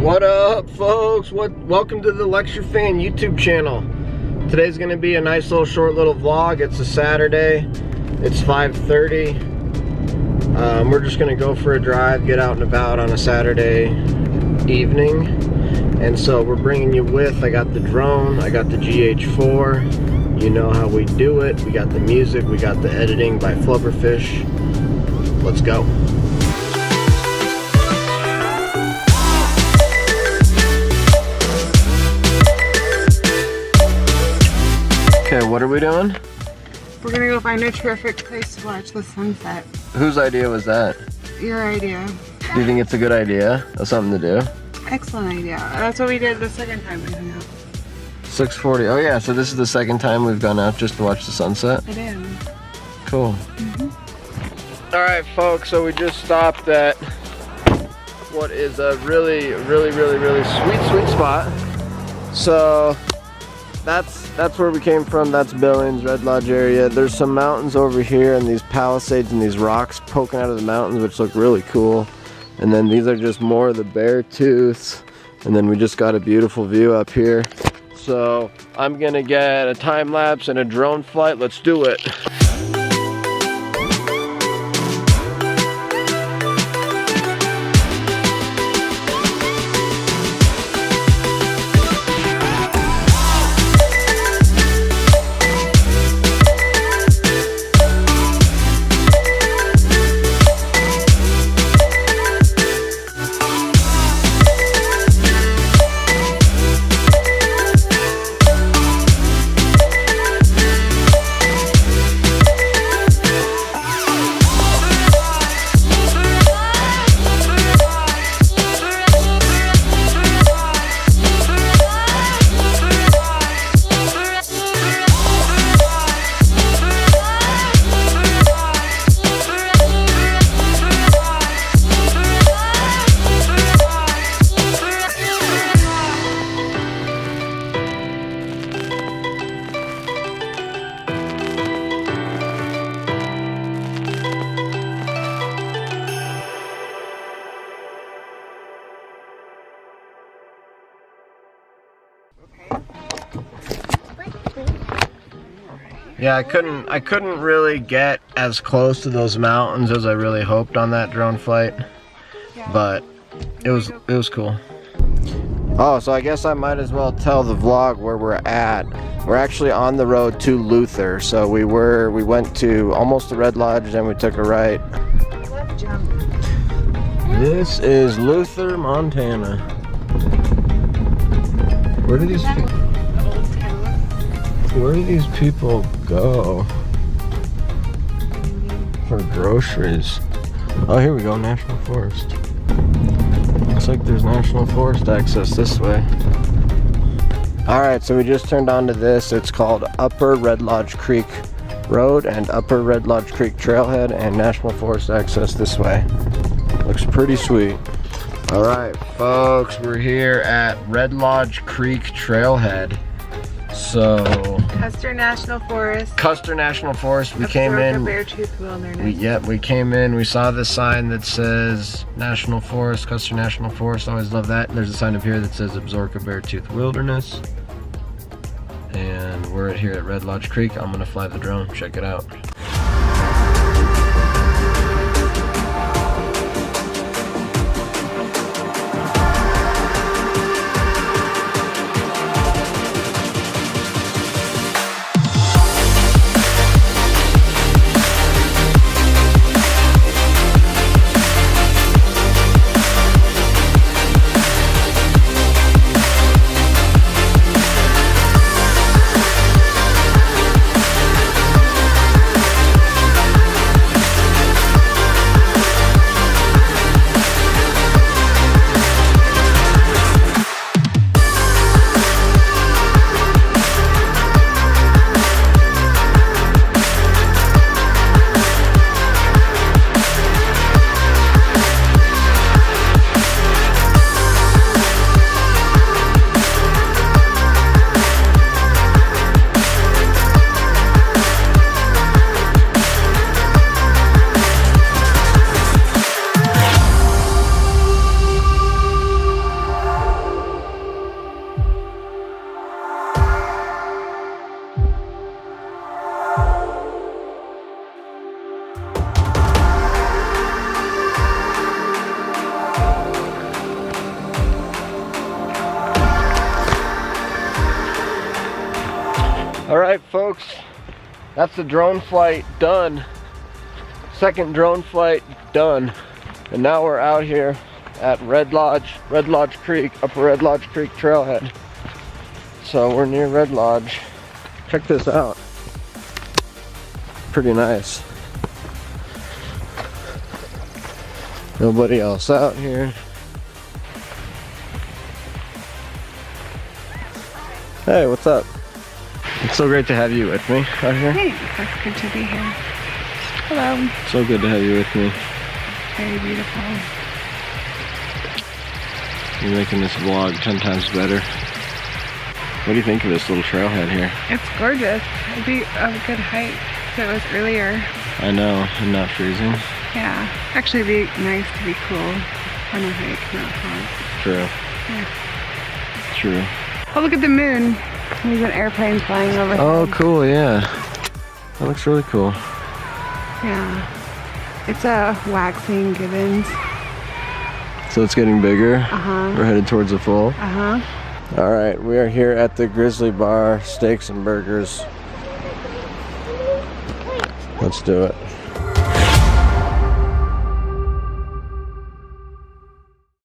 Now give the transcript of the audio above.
What up, folks? Welcome to the Lecture Fan YouTube channel. Today's gonna be a nice little short little vlog. It's a Saturday. It's 5:30. We're just gonna go for a drive, get out and about on a Saturday evening. And so we're bringing you with, I got the drone, I got the GH4. You know how we do it. We got the music, we got the editing by Flubberfish. Let's go. Okay, what are we doing? We're gonna go find a terrific place to watch the sunset. Whose idea was that? Your idea. Do you think it's a good idea? That's something to do? Excellent idea. That's what we did the second time we hung out. 6:40. Oh yeah, so this is the second time we've gone out just to watch the sunset? It is. Cool. Alright folks, so we just stopped at what is a really sweet spot. So that's where we came from. That's Billings, Red Lodge area. There's some mountains over here and these palisades and these rocks poking out of the mountains, which look really cool. And then these are just more of the Beartooths. And then we just got a beautiful view up here. So I'm gonna get a time lapse and a drone flight. Let's do it. Yeah, I couldn't really get as close to those mountains as I really hoped on that drone flight, but it was cool. Oh, so I guess I might as well tell the vlog where we're at. We're actually on the road to Luther. So we went to almost the Red Lodge, then we took a right. This is Luther, Montana. Where do these people go for groceries? Oh, here we go, National Forest. Looks like there's National Forest access this way. Alright, so we just turned onto this. It's called Upper Red Lodge Creek Road and Upper Red Lodge Creek Trailhead, and National Forest access this way. Looks pretty sweet. Alright folks, we're here at Red Lodge Creek Trailhead. So Custer National Forest. Custer National Forest. We came in. Beartooth Wilderness. We came in. We saw this sign that says National Forest, Custer National Forest. Always love that. There's a sign up here that says Absaroka Beartooth Wilderness. And we're here at Red Lodge Creek. I'm gonna fly the drone. Check it out. folks, that's the drone flight done. Second drone flight done. And now we're out here at Red Lodge Creek, Upper Red Lodge Creek trailhead. So we're near Red Lodge. Check this out. Pretty nice. Nobody else out here. Hey, what's up? It's so great to have you with me out here. Hey, it's good to be here. Hello. So good to have you with me. Very beautiful. You're making this vlog 10 times better. What do you think of this little trailhead here? It's gorgeous. It'd be a good hike if it was earlier. I know, and not freezing. Yeah. Actually, it'd be nice to be cool on a hike, not hot. True. Yeah. True. Oh, look at the moon. There's an airplane flying over. Oh, cool, yeah. That looks really cool. Yeah. It's a waxing gibbons. So it's getting bigger? Uh-huh. We're headed towards the full? Uh-huh. All right, we are here at the Grizzly Bar Steaks and Burgers. Let's do it.